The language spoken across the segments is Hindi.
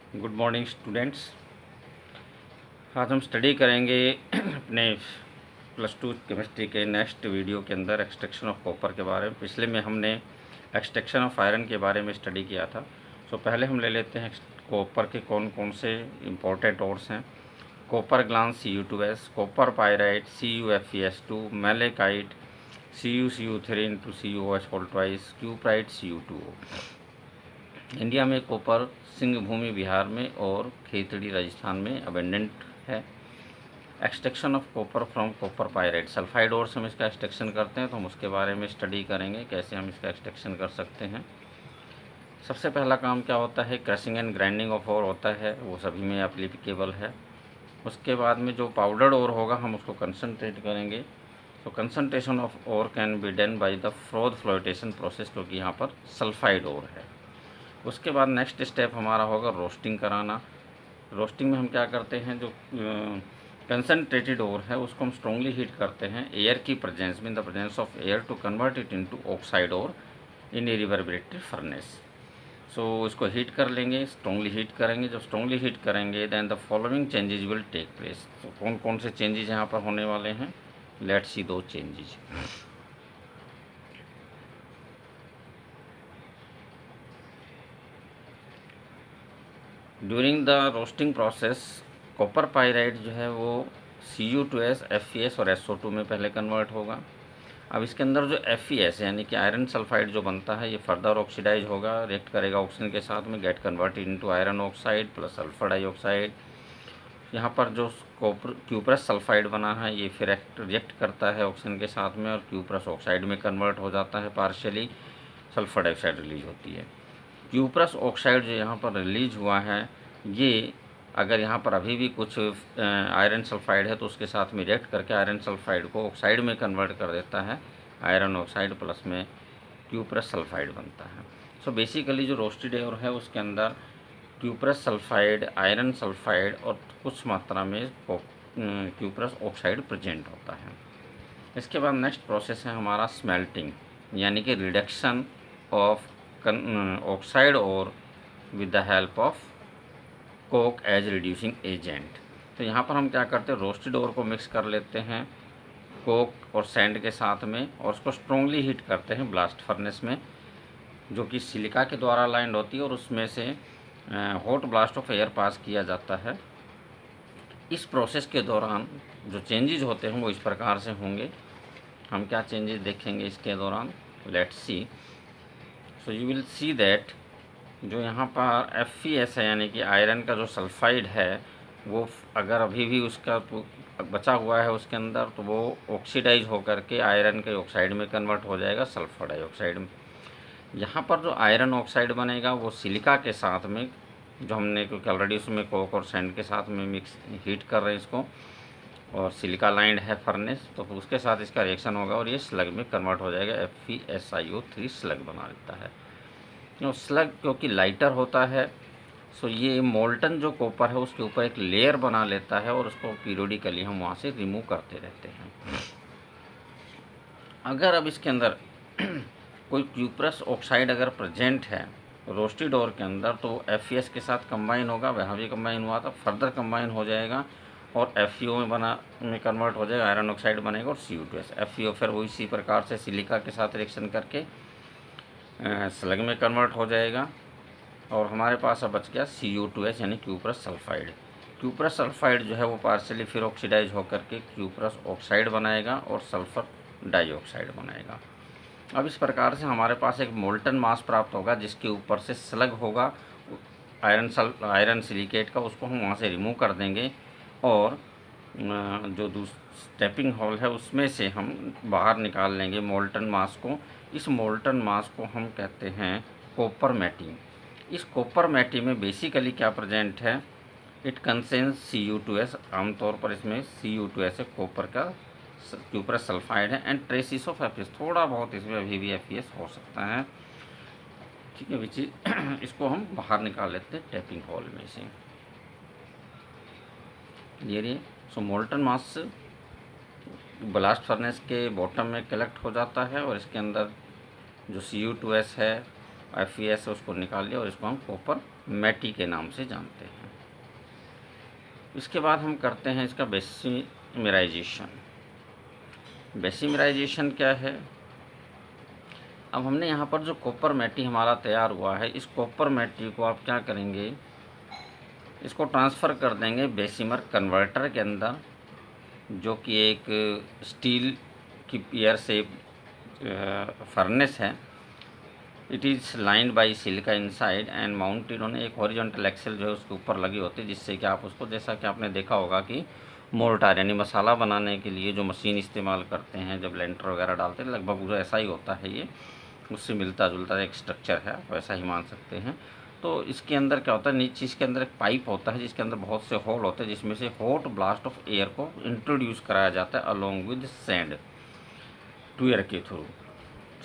Good morning students. आज हम स्टडी करेंगे अपने +2 केमिस्ट्री के नेक्स्ट वीडियो के अंदर एक्सट्रैक्शन ऑफ कॉपर के बारे में। पिछले में हमने एक्सट्रैक्शन ऑफ आयरन के बारे में स्टडी किया था। पहले हम ले लेते हैं कॉपर के कौन कौन से इम्पोर्टेंट ओर्स हैं। Copper glance Cu2s, copper pyrite CuFeS2, malachite CuCu3 into CuOH whole twice, cuprite Cu2O। India में कॉपर सिंह भूमि बिहार में और खेतड़ी राजस्थान में अबेंडेंट है। Extraction of copper from copper pyrite, sulphide और से हम इसका एक्सट्रैक्शन करते हैं, तो हम उसके बारे में स्टडी करेंगे कैसे हम इसका एक्सट्रैक्शन कर सकते हैं। सबसे पहला काम क्या होता है, crushing and grinding of ore होता है, वो सभी में एप्लीकेबल है। उसके बाद में जो पाउडर्ड ओर होगा हम उसको कंसनट्रेट करेंगे। तो concentration of ore can be done by the froth flotation process, क्योंकि यहाँ पर सल्फाइड ओर है। उसके बाद नेक्स्ट स्टेप हमारा होगा रोस्टिंग कराना। रोस्टिंग में हम क्या करते हैं, जो कंसनट्रेटेड ओर है उसको हम स्ट्रॉन्गली हीट करते हैं एयर की प्रेजेंस में, in the presence of air, to convert it into oxide ore in a reverberated furnace. इसको हीट कर लेंगे, स्ट्रॉन्गली हीट करेंगे। जब स्ट्रॉन्गली हीट करेंगे then the following changes will take place. तो कौन कौन से चेंजेस यहाँ पर होने वाले हैं, लेट्स सी दो changes. During the roasting process copper pyrite जो है वो Cu2s, FeS और SO2 में पहले कन्वर्ट होगा। अब इसके अंदर जो FeS यानी कि आयरन सल्फाइड जो बनता है, ये फर्दर ऑक्सीडाइज होगा, रिएक्ट करेगा ऑक्सीजन के साथ में, get converted into iron oxide plus sulphur dioxide. यहाँ पर जो क्यूप्रस सल्फाइड बना है ये फिर रिएक्ट करता है ऑक्सीजन के साथ में और क्यूप्रस ऑक्साइड में कन्वर्ट हो जाता है, पार्शियली सल्फर डाइऑक्साइड रिलीज होती है। क्यूप्रस ऑक्साइड जो यहाँ पर रिलीज हुआ है, ये अगर यहाँ पर अभी भी कुछ आयरन सल्फाइड है तो उसके साथ में रिएक्ट करके आयरन सल्फाइड को ऑक्साइड में कन्वर्ट कर देता है, आयरन ऑक्साइड प्लस में क्यूप्रस सल्फाइड बनता है। बेसिकली जो रोस्टेड एयर है उसके अंदर क्यूप्रस सल्फाइड, आयरन सल्फाइड और कुछ मात्रा में क्यूप्रस ऑक्साइड प्रेजेंट होता है। इसके बाद नेक्स्ट प्रोसेस है हमारा स्मेल्टिंग, यानी कि रिडक्शन ऑफ ऑक्साइड और with the help of coke as reducing agent. तो यहाँ पर हम क्या करते हैं, रोस्टेड ओर को मिक्स कर लेते हैं कोक और सैंड के साथ में और उसको स्ट्रॉन्गली हीट करते हैं ब्लास्ट फर्नेस में, जो कि सिलिका के द्वारा लाइंड होती है और उसमें से hot blast of air pass किया जाता है। इस प्रोसेस के दौरान जो चेंजेस होते हैं वो इस प्रकार से होंगे। हम क्या चेंजेस देखेंगे इसके दौरान, let's see. You will see that जो यहाँ पर FeS है यानी कि आयरन का जो सल्फाइड है वो अगर अभी भी उसका बचा हुआ है उसके अंदर, तो वो ऑक्सीडाइज होकर के आयरन के ऑक्साइड में कन्वर्ट हो जाएगा, सल्फर डाइऑक्साइड में। यहाँ पर जो आयरन ऑक्साइड बनेगा वो सिलिका के साथ में, जो हमने क्योंकि ऑलरेडी उसमें कोक और सैंड के साथ में मिक्स हीट कर रहे हैं इसको, और सिलिका लाइंड है फर्नेस, तो उसके साथ इसका रिएक्शन होगा और ये स्लग में कन्वर्ट हो जाएगा, FeSiO3 स्लग बना देता है। स्लग क्योंकि लाइटर होता है, ये मोल्टन जो कॉपर है उसके ऊपर एक लेयर बना लेता है और उसको पीरियोडिकली हम वहाँ से रिमूव करते रहते हैं। अगर अब इसके अंदर कोई क्यूप्रस ऑक्साइड अगर प्रेजेंट है रोस्टेड ओर के अंदर, तो FeS के साथ कंबाइन होगा, वहाँ भी कंबाइन हुआ था, फर्दर कंबाइन हो जाएगा और FeO में कन्वर्ट हो जाएगा, आयरन ऑक्साइड बनेगा और Cu2s। FeO फिर वो इसी प्रकार से सिलिका के साथ रिएक्शन करके स्लग में कन्वर्ट हो जाएगा और हमारे पास अब बच गया Cu2s यानी क्यूप्रस सल्फाइड। क्यूप्रस सल्फाइड जो है वो पार्शियली फिर ऑक्सीडाइज होकर के क्यूप्रस ऑक्साइड बनाएगा और सल्फर डाइऑक्साइड बनाएगा। अब इस प्रकार से हमारे पास एक मोल्टन मास प्राप्त होगा जिसके ऊपर से स्लग होगा आयरन सिलिकेट का, उसको हम वहाँ से रिमूव कर देंगे और जो स्टेपिंग हॉल है उसमें से हम बाहर निकाल लेंगे मोल्टन मास को। इस मोल्टन मास को हम कहते हैं कॉपर मैटी। इस कॉपर मैटी में बेसिकली क्या प्रेजेंट है, इट कंसेंस Cu2s, आमतौर पर इसमें Cu2s कॉपर का क्यूप्रस सल्फाइड है, एंड ट्रेसिस ऑफ FeS, थोड़ा बहुत इसमें अभी भी FeS हो सकता है, ठीक है विच इसको हम बाहर निकाल लेते हैं टैपिंग हॉल में से। ये मोल्टन मास ब्लास्ट फर्नेस के बॉटम में कलेक्ट हो जाता है और इसके अंदर जो Cu2s है FeS है उसको निकाल लिया और इसको हम कॉपर मैटी के नाम से जानते हैं। इसके बाद हम करते हैं इसका बेसिमिराइजेशन। बेसिमिराइजेशन क्या है? अब हमने यहाँ पर जो कॉपर मैटी हमारा तैयार हुआ है, इस कॉपर मैटी को आप क्या करेंगे, इसको ट्रांसफ़र कर देंगे बेसिमर कन्वर्टर के अंदर, जो कि एक स्टील की पियर शेप फर्नेस है। It is lined by silica inside and mounted on एक हॉरिजॉन्टल एक्सेल जो है उसके ऊपर लगी होती है, जिससे कि आप उसको, जैसा कि आपने देखा होगा कि मोर्टार यानी मसाला बनाने के लिए जो मशीन इस्तेमाल करते हैं जब लेंटर वगैरह डालते हैं, लगभग वो ऐसा ही होता है, ये उससे मिलता जुलता एक स्ट्रक्चर है, वैसा ही मान सकते हैं। तो इसके अंदर क्या होता है, नीचे इसके अंदर एक पाइप होता है जिसके अंदर बहुत से होल होते हैं, जिसमें से हॉट ब्लास्ट ऑफ एयर को इंट्रोड्यूस कराया जाता है along with sand to air के थ्रू।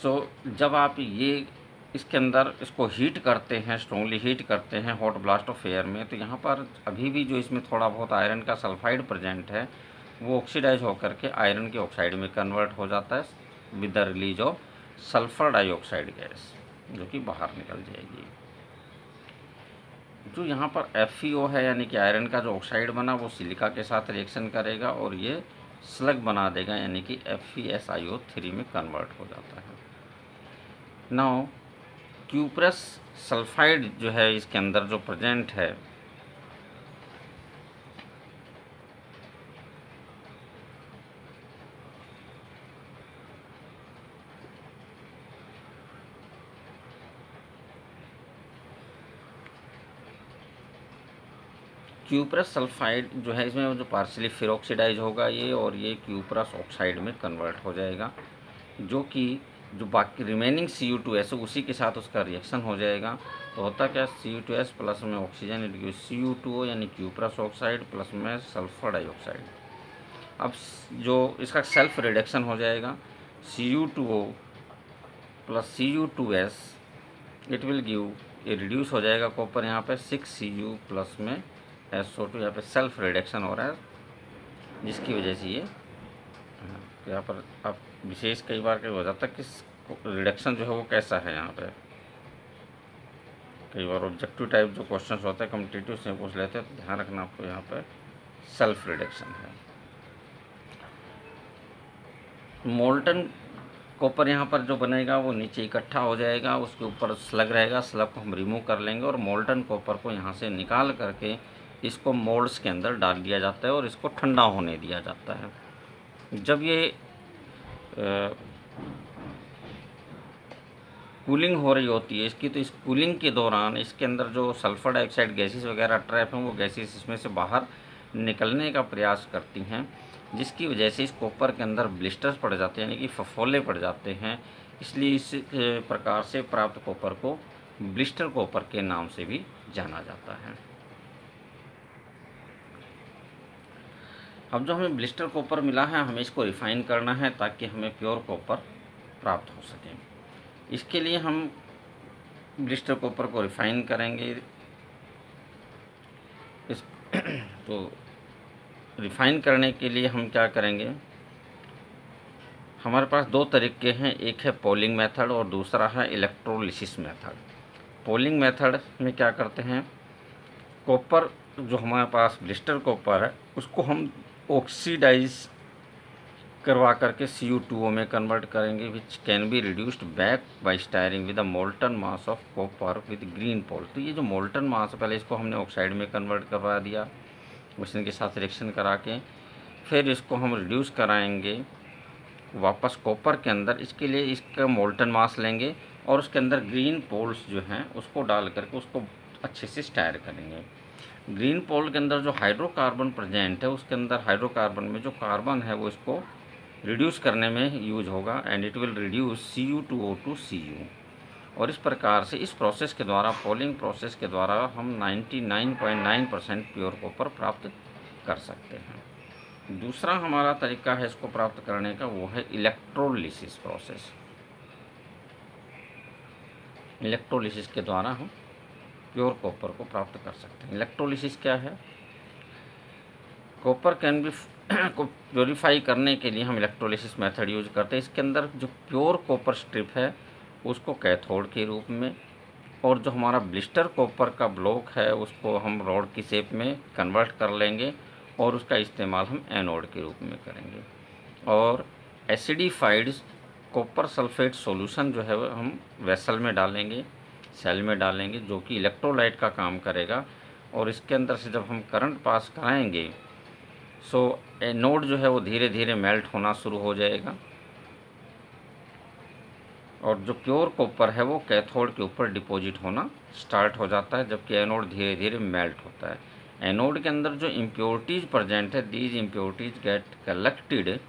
सो जब आप ये इसके अंदर इसको हीट करते हैं, स्ट्रॉन्गली हीट करते हैं हॉट ब्लास्ट ऑफ एयर में, तो यहाँ पर अभी भी जो इसमें थोड़ा बहुत आयरन का सल्फाइड प्रेजेंट है, वो ऑक्सीडाइज होकर के आयरन के ऑक्साइड में कन्वर्ट हो जाता है with the release of sulphur dioxide gas, जो कि बाहर निकल जाएगी। जो यहाँ पर FeO है यानी कि आयरन का जो ऑक्साइड बना, वो सिलिका के साथ रिएक्शन करेगा और ये स्लग बना देगा, यानी कि FeSiO3 में कन्वर्ट हो जाता है। नाउ क्यूप्रस सल्फाइड जो है इसके अंदर जो प्रेजेंट है, क्यूप्रस सल्फाइड जो है इसमें जो पार्शियली फिर ऑक्सीडाइज होगा ये, और ये क्यूप्रस ऑक्साइड में कन्वर्ट हो जाएगा, जो कि जो बाकी रिमेनिंग Cu2S है उसी के साथ उसका रिएक्शन हो जाएगा। तो होता क्या, Cu2S प्लस में ऑक्सीजन इंट्रोड्यूस Cu2O यानी क्यूप्रस ऑक्साइड प्लस में सल्फर डाइऑक्साइड। अब जो इसका सेल्फ रिडक्शन हो जाएगा Cu2O plus Cu2S, it will give, ये रिड्यूस हो जाएगा कॉपर यहाँ पे 6Cu प्लस में SO2, यहाँ पे सेल्फ रिडक्शन हो रहा है, जिसकी वजह से ये यहाँ पर आप विशेष कई बार क्या हो जाता है कि रिडक्शन जो है वो कैसा है, यहाँ पे कई बार ऑब्जेक्टिव टाइप जो क्वेश्चंस होते हैं कॉम्पिटिटिव से पूछ लेते हैं, तो ध्यान रखना आपको यहाँ पे सेल्फ रिडक्शन है। मोल्टन कॉपर यहाँ पर जो बनेगा वो नीचे इकट्ठा हो जाएगा, उसके ऊपर स्लग रहेगा, स्लग को हम रिमूव कर लेंगे और मोल्टन कॉपर को यहाँ से निकाल करके इसको मोल्ड्स के अंदर डाल दिया जाता है और इसको ठंडा होने दिया जाता है। जब ये कूलिंग हो रही होती है इसकी, तो इस कूलिंग के दौरान इसके अंदर जो सल्फर डाइऑक्साइड गैसेस वगैरह ट्रैप हैं, वो गैसेस इसमें से बाहर निकलने का प्रयास करती हैं, जिसकी वजह से इस कॉपर के अंदर ब्लिस्टर्स पड़ जाते हैं, यानी कि फफोले पड़ जाते हैं। इसलिए इस प्रकार से प्राप्त कॉपर को ब्लिस्टर कॉपर के नाम से भी जाना जाता है। अब जो हमें ब्लिस्टर कॉपर मिला है, हमें इसको रिफ़ाइन करना है ताकि हमें प्योर कॉपर प्राप्त हो सके। इसके लिए हम ब्लिस्टर कॉपर को रिफ़ाइन करेंगे। इस तो रिफ़ाइन करने के लिए हम क्या करेंगे, हमारे पास दो तरीके हैं, एक है पोलिंग मेथड और दूसरा है इलेक्ट्रोलिसिस मेथड। पोलिंग मेथड में क्या करते हैं, कॉपर जो हमारे पास ब्लिस्टर कॉपर है उसको हम ऑक्सीडाइज करवा करके Cu2O में कन्वर्ट करेंगे, which can be reduced back by stirring with the molten mass of copper with green pole. तो ये जो मोल्टन मास, पहले इसको हमने ऑक्साइड में कन्वर्ट करवा दिया मशीन के साथ रिएक्शन करा के, फिर इसको हम रिड्यूस कराएंगे वापस कॉपर के अंदर। इसके लिए इसका मोल्टन मास लेंगे और उसके अंदर ग्रीन पोल्स जो हैं उसको डाल करके उसको अच्छे से स्टायर करेंगे। ग्रीन पोल के अंदर जो हाइड्रोकार्बन प्रेजेंट है, उसके अंदर हाइड्रोकार्बन में जो कार्बन है वो इसको रिड्यूस करने में यूज होगा and it will reduce Cu2O to Cu। और इस प्रकार से इस प्रोसेस के द्वारा, पोलिंग प्रोसेस के द्वारा हम 99.9% प्योर कॉपर प्राप्त कर सकते हैं। दूसरा हमारा तरीका है इसको प्राप्त करने का, वो है इलेक्ट्रोलिसिस प्रोसेस। इलेक्ट्रोलिसिस के द्वारा हम प्योर कॉपर को प्राप्त कर सकते हैं। इलेक्ट्रोलिसिस क्या है, कॉपर कैन बी को प्योरीफाई करने के लिए हम इलेक्ट्रोलिसिस मेथड यूज करते हैं। इसके अंदर जो प्योर कॉपर स्ट्रिप है उसको कैथोड के रूप में और जो हमारा ब्लिस्टर कॉपर का ब्लॉक है उसको हम रॉड की शेप में कन्वर्ट कर लेंगे और उसका इस्तेमाल हम एनोड के रूप में करेंगे। और एसिडिफाइड कॉपर सल्फेट सॉल्यूशन जो है वो हम वेसल में डालेंगे, सेल में डालेंगे, जो कि इलेक्ट्रोलाइट का काम करेगा। और इसके अंदर से जब हम करंट पास कराएंगे सो एनोड जो है वो धीरे धीरे मेल्ट होना शुरू हो जाएगा और जो प्योर कॉपर है वो कैथोड के ऊपर डिपॉजिट होना स्टार्ट हो जाता है, जबकि एनोड धीरे धीरे मेल्ट होता है। एनोड के अंदर जो इम्प्योरिटीज़ प्रेजेंट है, these impurities get collected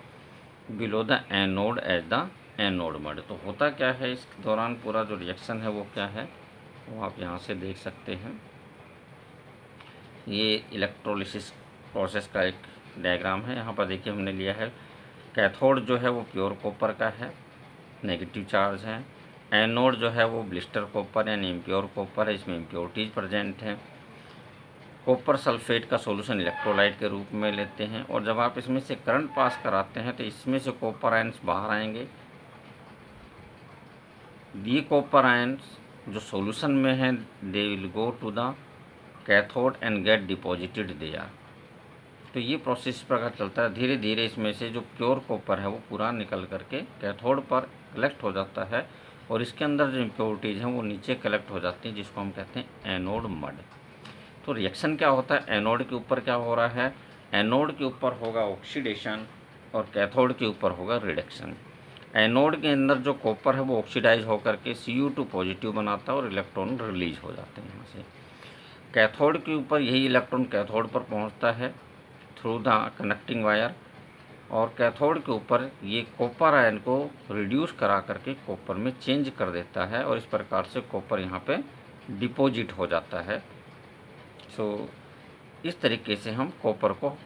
below the anode as the anode mud. तो होता क्या है इस दौरान, पूरा जो रिएक्शन है वो क्या है वो आप यहाँ से देख सकते हैं। ये इलेक्ट्रोलिसिस प्रोसेस का एक डायग्राम है। यहाँ पर देखिए हमने लिया है कैथोड जो है वो प्योर कॉपर का है, नेगेटिव चार्ज है। एनोड जो है वो ब्लिस्टर कॉपर यानी इम्प्योर कॉपर है, इसमें इम्प्योरिटीज प्रेजेंट है। कॉपर सल्फेट का सॉल्यूशन इलेक्ट्रोलाइट के रूप में लेते हैं और जब आप इसमें से करंट पास कराते हैं तो इसमें से कॉपर आयंस बाहर आएंगे। ये कॉपर आयंस जो सॉल्यूशन में है they will go to the cathode and get deposited there. तो ये प्रोसेस इस प्रकार चलता है, धीरे धीरे इसमें से जो प्योर कॉपर है वो पूरा निकल करके कैथोड पर कलेक्ट हो जाता है और इसके अंदर जो इम्प्योरिटीज़ हैं वो नीचे कलेक्ट हो जाती हैं, जिसको हम कहते हैं एनोड मड। तो रिएक्शन क्या होता है, एनोड के ऊपर क्या हो रहा है, एनोड के ऊपर होगा ऑक्सीडेशन और कैथोड के ऊपर होगा रिडक्शन। एनोड के अंदर जो कॉपर है वो ऑक्सीडाइज होकर के Cu2 पॉजिटिव बनाता है और इलेक्ट्रॉन रिलीज हो जाते हैं यहाँ से। कैथोड के ऊपर यही इलेक्ट्रॉन कैथोड पर पहुँचता है थ्रू द कनेक्टिंग वायर और कैथोड के ऊपर ये कॉपर आयन को रिड्यूस करा करके कॉपर में चेंज कर देता है और इस प्रकार से कॉपर यहाँ पे डिपॉजिट हो जाता है। सो इस तरीके से हम कॉपर को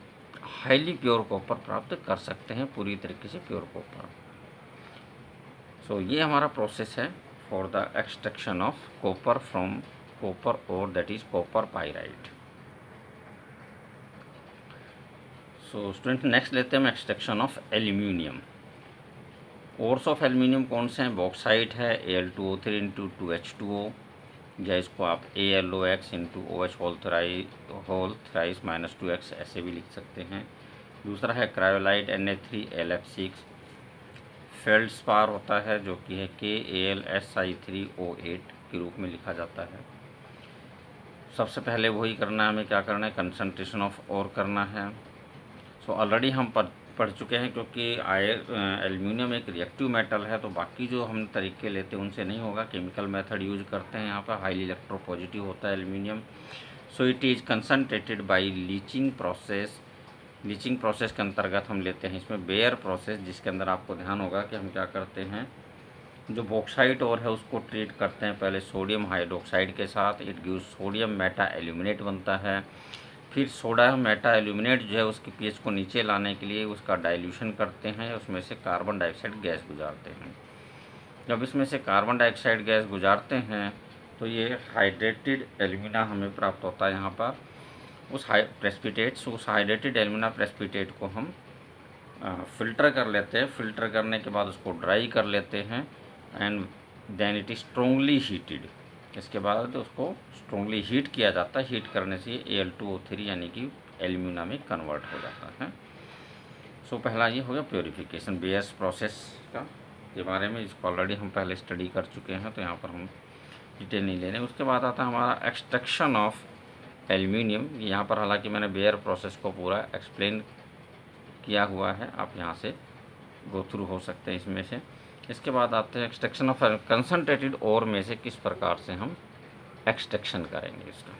हाईली प्योर कॉपर प्राप्त कर सकते हैं, पूरी तरीके से प्योर कॉपर। सो ये हमारा प्रोसेस है for the extraction of copper from copper ore that is copper pyrite. So student next लेते हैं हम extraction of aluminium. Ores of aluminium कौन से हैं, बॉक्साइट है Al2O3 इंटू 2H2O, या इसको आप AlOX into OH whole thrice minus 2x ऐसे भी लिख सकते हैं। दूसरा है क्रायोलाइट Na3LF6, फेल्डस्पार होता है जो कि है KAlSi3O8 के रूप में लिखा जाता है। सबसे पहले वही करना है, हमें क्या करना है, कंसंट्रेशन ऑफ ओर करना है। सो ऑलरेडी हम पढ़ चुके हैं, क्योंकि एल्यूमिनियम एक रिएक्टिव मेटल है तो बाकी जो हम तरीके लेते हैं उनसे नहीं होगा, केमिकल मेथड यूज करते हैं। यहाँ पर हाईली इलेक्ट्रोपॉजिटिव होता है aluminium. So it is concentrated by leaching process. Leaching process के अंतर्गत हम लेते हैं इसमें बेयर प्रोसेस, जिसके अंदर आपको ध्यान होगा कि हम क्या करते हैं, जो बॉक्साइट और है उसको ट्रीट करते हैं पहले सोडियम हाइड्रोक्साइड के साथ, it gives sodium Meta aluminate बनता है। फिर सोडा मेटा एल्यूमिनेट जो है उसके पीएच को नीचे लाने के लिए उसका डाइल्यूशन करते हैं, उसमें से कार्बन डाइऑक्साइड गैस गुजारते हैं। जब इसमें से कार्बन डाइऑक्साइड गैस गुजारते हैं तो ये हाइड्रेटेड एल्यूमिना हमें प्राप्त होता है। यहाँ पर उस हाइड्रेटेड एल्यूमिना प्रेसिपिटेट को हम फ़िल्टर कर लेते हैं। फ़िल्टर करने के बाद उसको ड्राई कर लेते हैं and then it is strongly heated. इसके बाद उसको स्ट्रोंगली हीट किया जाता है। हीट करने से Al2O3 यानी कि एल्यूमिना में कन्वर्ट हो जाता है। सो पहला ये हो गया प्योरीफिकेशन बेयर्स प्रोसेस का के बारे में, इसको ऑलरेडी हम पहले स्टडी कर चुके हैं तो यहाँ पर हम डिटेल नहीं ले रहे। उसके बाद आता है हमारा एक्सट्रैक्शन ऑफ एल्यूमिनियम। यहाँ पर हालांकि मैंने बेयर प्रोसेस को पूरा एक्सप्लेन किया हुआ है, आप यहाँ से गो थ्रू हो सकते हैं इसमें से। इसके बाद आते हैं एक्सट्रैक्शन ऑफ कंसनट्रेटेड ओर में से किस प्रकार से हम एक्सट्रैक्शन करेंगे इसका।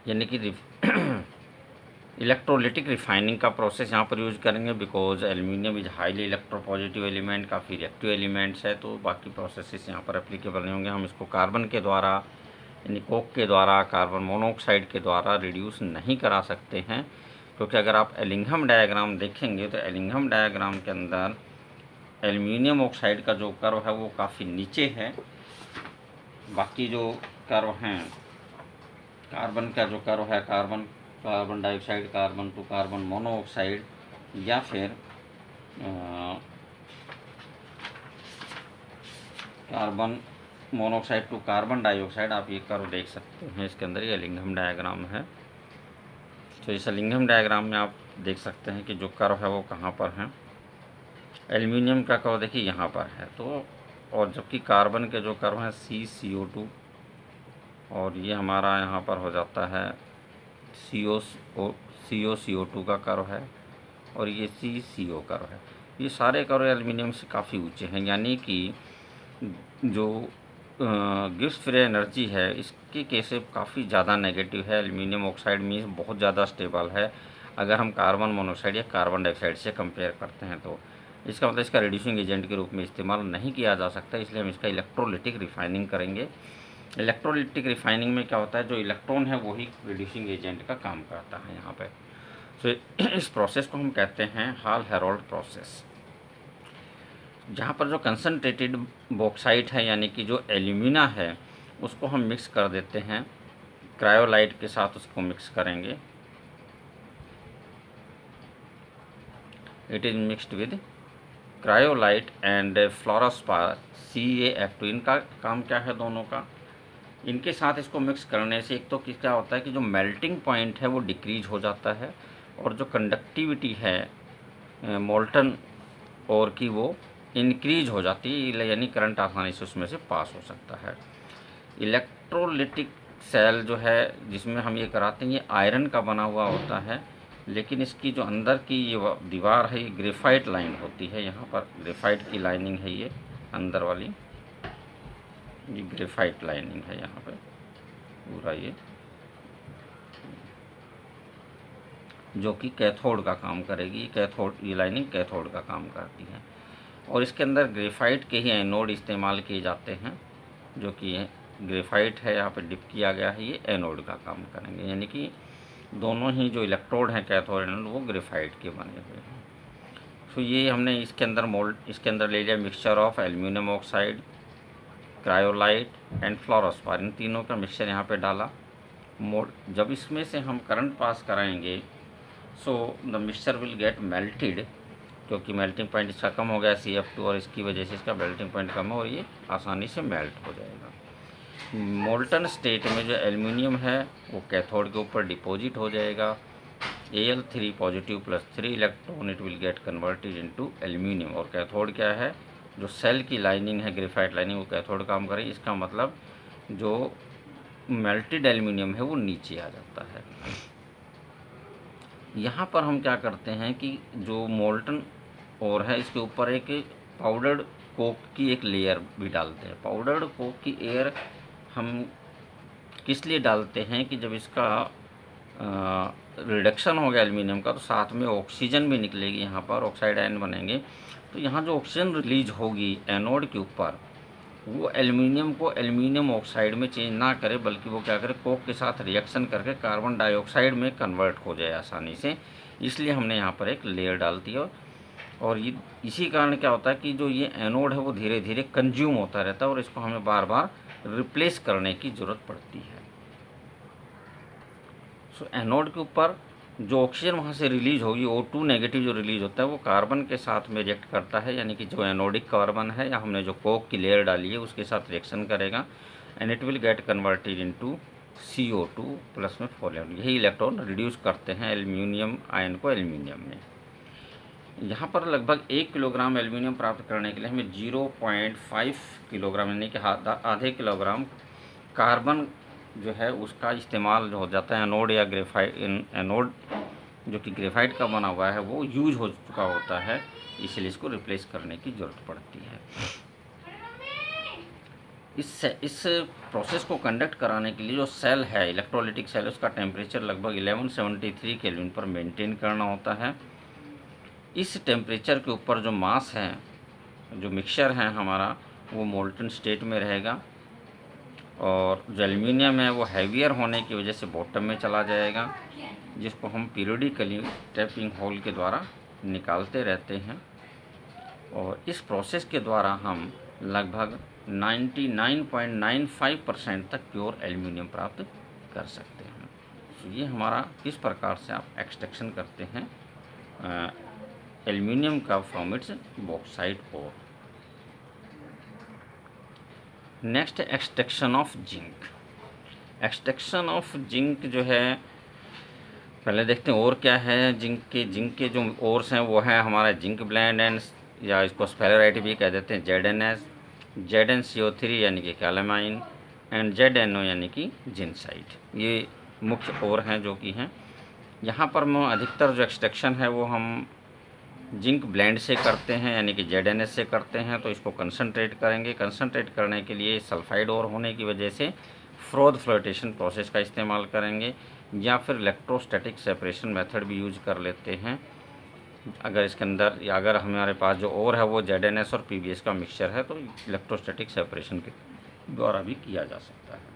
यानी कि इलेक्ट्रोलिटिक रिफाइनिंग का प्रोसेस यहाँ पर यूज करेंगे, because aluminium is highly electropositive element, काफ़ी रिएक्टिव एलिमेंट्स है, तो बाकी प्रोसेसेस यहाँ पर एप्लीकेबल नहीं होंगे। हम इसको कार्बन के द्वारा यानी कोक के द्वारा, कार्बन मोनोऑक्साइड के द्वारा रिड्यूस नहीं करा सकते हैं, क्योंकि अगर आप एलिंघम डायग्राम देखेंगे तो एलिंघम डायग्राम के अंदर एल्यूमिनियम ऑक्साइड का जो कर्व है वो काफ़ी नीचे है। बाकी जो कर्व हैं, कार्बन का जो कर्व है, carbon carbon dioxide, carbon to carbon monoxide, या फिर carbon monoxide to carbon dioxide, आप ये कर्व देख सकते हैं। इसके अंदर ये लिंघम डायग्राम है। तो इस लिंघम डायग्राम में आप देख सकते हैं कि जो कर्व है वो कहाँ पर है। एल्युमिनियम का कर्व देखिए यहाँ पर है, तो और जबकि कार्बन के जो कर्व हैं CCO2, और ये हमारा यहाँ पर हो जाता है CO CO2 का कर्व है, और ये CCO कर्व है। ये सारे कर्व एल्युमिनियम से काफ़ी ऊंचे हैं, यानी कि जो गिब्स फ्री एनर्जी है इसकी केसेस काफ़ी ज़्यादा नेगेटिव है। एल्युमिनियम ऑक्साइड में बहुत ज़्यादा स्टेबल है अगर हम कार्बन मोनोऑक्साइड या कार्बन डाइऑक्साइड से कंपेयर करते हैं। तो इसका मतलब इसका रिड्यूसिंग एजेंट के रूप में इस्तेमाल नहीं किया जा सकता, इसलिए हम इसका इलेक्ट्रोलिटिक रिफाइनिंग करेंगे। इलेक्ट्रोलिटिक रिफाइनिंग में क्या होता है, जो इलेक्ट्रॉन है वही रिड्यूसिंग एजेंट का काम करता है यहाँ पे। तो इस प्रोसेस को हम कहते हैं हॉल हेरोल्ड प्रोसेस, जहाँ पर जो कंसनट्रेटेड बॉक्साइट है यानी कि जो एल्यूमिना है उसको हम मिक्स कर देते हैं क्रायोलाइट के साथ, उसको मिक्स करेंगे। It is mixed with cryolite and fluorspar CaF2। इनका काम क्या है दोनों का, इनके साथ इसको मिक्स करने से एक तो क्या होता है कि जो मेल्टिंग पॉइंट है वो डिक्रीज हो जाता है, और जो कंडक्टिविटी है मोल्टन और की वो इंक्रीज हो जाती है, यानी करंट आसानी से उसमें से पास हो सकता है। इलेक्ट्रोलिटिक सेल जो है जिसमें हम ये कराते हैं ये आयरन का बना हुआ होता है, लेकिन इसकी जो अंदर की ये दीवार है ये ग्रेफाइट लाइन होती है। यहाँ पर ग्रेफाइट की लाइनिंग है, ये अंदर वाली ये ग्रेफाइट लाइनिंग है यहाँ पे पूरा, ये जो कि कैथोड का काम करेगी। कैथोड, ये लाइनिंग कैथोड का काम करती है, और इसके अंदर ग्रेफाइट के ही एनोड इस्तेमाल किए जाते हैं, जो कि ग्रेफाइट है यहाँ पे डिप किया गया है, ये एनोड का काम करेंगे। यानी कि दोनों ही जो इलेक्ट्रोड हैं कैथोड एनोड वो ग्रेफाइट के बने हुए हैं। तो ये हमने इसके अंदर ले लिया mixture of aluminium oxide, cryolite and fluorspar, इन तीनों का मिक्सचर यहाँ पे डाला। जब इसमें से हम करंट पास कराएंगे so the mixture will get melted, क्योंकि मेल्टिंग पॉइंट इसका कम हो गया CF2, और इसकी वजह से इसका मेल्टिंग पॉइंट कम है और ये आसानी से मेल्ट हो जाएगा। मोल्टन स्टेट में जो एल्युमिनियम है वो कैथोड के ऊपर डिपॉजिट हो जाएगा। Al3 positive plus 3 electron, it will get converted into aluminium. और कैथोड क्या है, जो सेल की लाइनिंग है ग्रेफाइट लाइनिंग, वो कैथोड काम करेगी। इसका मतलब जो मेल्टेड एल्युमिनियम है वो नीचे आ जाता है। यहाँ पर हम क्या करते हैं कि जो मोल्टन और है इसके ऊपर एक पाउडर्ड कोक की एक लेयर भी डालते हैं। पाउडर्ड कोक की एयर हम किस लिए डालते हैं कि जब इसका रिडक्शन हो गया एल्युमिनियम का तो साथ में ऑक्सीजन भी निकलेगी, यहाँ पर ऑक्साइड आयन बनेंगे। तो यहाँ जो ऑक्सीजन रिलीज होगी एनोड के ऊपर वो एल्युमिनियम को एल्युमिनियम ऑक्साइड में चेंज ना करे, बल्कि वो क्या करे कोक के साथ रिएक्शन करके कार्बन डाइऑक्साइड में कन्वर्ट हो जाए आसानी से। इसलिए हमने यहाँ पर एक लेयर डाल दी है, और ये इसी कारण क्या होता है कि जो ये एनोड है वो धीरे धीरे कंज्यूम होता रहता है, और इसको हमें बार बार रिप्लेस करने की ज़रूरत पड़ती है। सो एनोड के ऊपर जो ऑक्सीजन वहाँ से रिलीज होगी, O2 नेगेटिव जो रिलीज होता है वो कार्बन के साथ में रिएक्ट करता है, यानी कि जो एनोडिक कार्बन है या हमने जो कोक की लेयर डाली है उसके साथ रिएक्शन करेगा, and it will get converted into CO2 plus में 4 इलेक्ट्रॉन। यही इलेक्ट्रॉन रिड्यूस करते हैं एल्युमिनियम आयन को एल्युमिनियम में। यहाँ पर लगभग 1 किलोग्राम एल्युमिनियम प्राप्त करने के लिए हमें 0.5 किलोग्राम यानी कि आधे किलोग्राम कार्बन जो है उसका इस्तेमाल हो जाता है। एनोड या ग्रेफाइट, एनोड जो कि ग्रेफाइट का बना हुआ है वो यूज हो चुका होता है, इसलिए इसको रिप्लेस करने की ज़रूरत पड़ती है। इस प्रोसेस को कंडक्ट कराने के लिए जो सेल है इलेक्ट्रोलिटिक सेल, उसका टेम्परेचर लगभग 1173 केल्विन पर मेंटेन करना होता है। इस टेम्परेचर के ऊपर जो मास है, जो मिक्सचर है हमारा, वो मोल्टन स्टेट में रहेगा, और जो एल्युमिनियम है वो हैवियर होने की वजह से बॉटम में चला जाएगा, जिसको हम पीरियडिकली टैपिंग होल के द्वारा निकालते रहते हैं। और इस प्रोसेस के द्वारा हम लगभग 99.95% तक प्योर एल्युमिनियम प्राप्त कर सकते हैं। तो ये हमारा किस प्रकार से आप एक्सट्रैक्शन करते हैं एल्युमिनियम का from its bauxite ore. Next, extraction of zinc. Extraction of zinc जो है, पहले देखते हैं और क्या है। जिंक के जो ओर्स हैं वो है हमारा जिंक ब्लेंड एंड, या इसको स्फेरोराइट भी कह देते हैं, ZnS, ZnCO3 यानी कि कैलामाइन, एंड ZnO यानी कि जिनसाइट। ये मुख्य ओर हैं जो कि हैं। यहाँ पर मैं अधिकतर जो एक्सट्रैक्शन है वो हम जिंक ब्लेंड से करते हैं, यानी कि ZnS से करते हैं। तो इसको कंसनट्रेट करेंगे। कंसनट्रेट करने के लिए सल्फाइड ओर होने की वजह से फ्रोथ फ्लोटेशन प्रोसेस का इस्तेमाल करेंगे, या फिर इलेक्ट्रोस्टैटिक सेपरेशन मेथड भी यूज कर लेते हैं। अगर इसके अंदर, या अगर हमारे पास जो ओर है वो ZnS और PbS का मिक्सचर है, तो इलेक्ट्रोस्टैटिक सेपरेशन के द्वारा भी किया जा सकता है।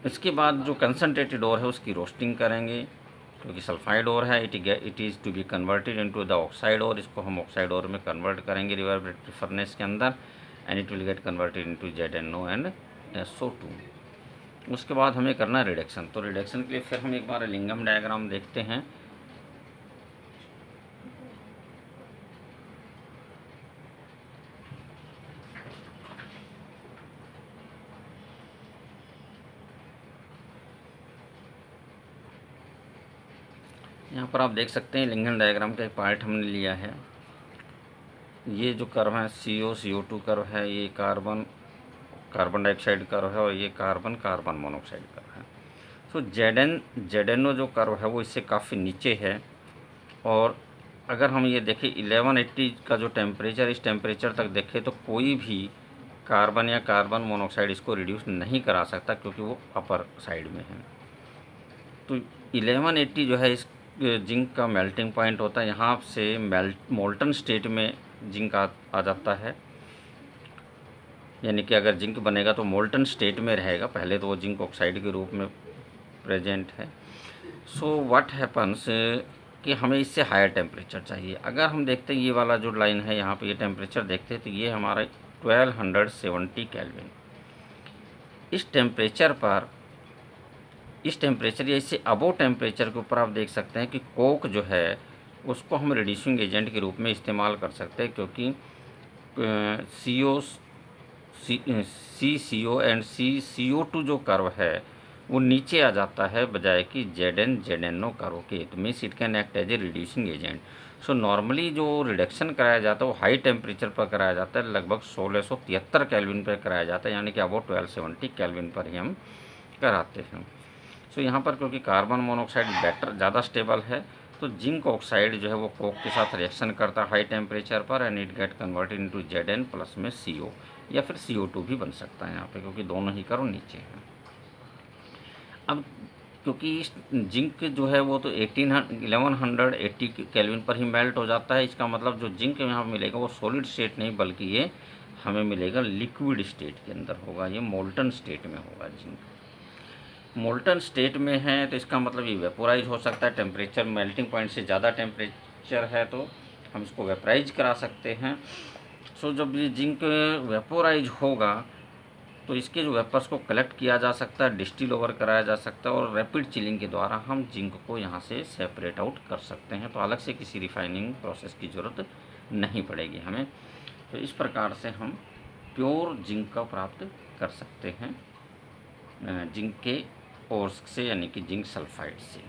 इसके बाद जो कंसनट्रेटेड ओर है उसकी रोस्टिंग करेंगे, क्योंकि सल्फाइड ओर है, it is to be converted into the oxide ore. इसको हम ऑक्साइड ओर में कन्वर्ट करेंगे रिवर्बरेटरी फर्नेस के अंदर, and it will get converted into ZnO and SO2। उसके बाद हमें करना है रिडक्शन। तो रिडक्शन के लिए फिर हम एक बार लिंगम डायग्राम देखते हैं। यहाँ पर आप देख सकते हैं लिंगम डायग्राम का एक पार्ट हमने लिया है। ये जो कर्व है CO2 कर्व है, ये कार्बन डाइऑक्साइड कर्व है, और ये कार्बन मोनोऑक्साइड कर्व है। तो ZnO जो कर्व है वो इससे काफ़ी नीचे है, और अगर हम ये देखें 1180 का जो टेम्परेचर, इस टेम्परेचर तक देखें तो कोई भी कार्बन या कार्बन मोनोऑक्साइड इसको रिड्यूस नहीं करा सकता, क्योंकि वो अपर साइड में है। तो 1180 जो है इस जिंक का मेल्टिंग पॉइंट होता है। यहाँ से मोल्टन स्टेट में जिंक आ जाता है, यानी कि अगर जिंक बनेगा तो मोल्टन स्टेट में रहेगा। पहले तो वो जिंक ऑक्साइड के रूप में प्रेजेंट है। सो व्हाट हैपन्स कि हमें इससे हायर टेम्परेचर चाहिए। अगर हम देखते हैं ये वाला जो लाइन है यहाँ पे, ये टेम्परेचर देखते हैं तो ये हमारा 1270 केल्विन। इस टेम्परेचर या इससे अबो टेम्परेचर के ऊपर आप देख सकते हैं कि कोक जो है उसको हम रिड्यूसिंग एजेंट के रूप में इस्तेमाल कर सकते हैं, क्योंकि CCO एंड CO2 जो कर्व है वो नीचे आ जाता है, बजाय कि ZnO कर्व के। तो means it can act as a reducing agent. So normally जो रिडक्शन कराया जाता है वो हाई टेम्परेचर पर कराया जाता है, लगभग 1673 केल्विन पर कराया जाता है, यानी कि अबाउट 1270 केल्विन पर ही हम कराते हैं। सो यहाँ पर क्योंकि कार्बन मोनोऑक्साइड ज़्यादा स्टेबल है, तो जिंक ऑक्साइड जो है वो कोक के साथ रिएक्शन करता है हाई टेम्परेचर पर, and it get converted into Zn plus में CO, या फिर CO2 भी बन सकता है यहाँ पे, क्योंकि दोनों ही कर्व नीचे हैं। अब क्योंकि जिंक जो है वो तो 1180 केल्विन पर ही मेल्ट हो जाता है, इसका मतलब जो जिंक यहाँ मिलेगा वो सॉलिड स्टेट नहीं, बल्कि ये हमें मिलेगा लिक्विड स्टेट के अंदर होगा, ये मोल्टन स्टेट में होगा। जिंक मोल्टन स्टेट में है तो इसका मतलब ये वेपोराइज हो सकता है। टेम्परेचर मेल्टिंग पॉइंट से ज़्यादा टेम्परेचर है तो हम इसको वेपोराइज करा सकते हैं। सो जब ये जिंक वेपोराइज होगा तो इसके जो वेपर्स को कलेक्ट किया जा सकता है, डिस्टिल ओवर कराया जा सकता है, और रैपिड चिलिंग के द्वारा हम जिंक को यहाँ से सेपरेट आउट कर सकते हैं। तो अलग से किसी रिफाइनिंग प्रोसेस की ज़रूरत नहीं पड़ेगी हमें। तो इस प्रकार से हम प्योर जिंक का प्राप्त कर सकते हैं जिंक के ओर्स से, यानी कि जिंक सल्फाइड से।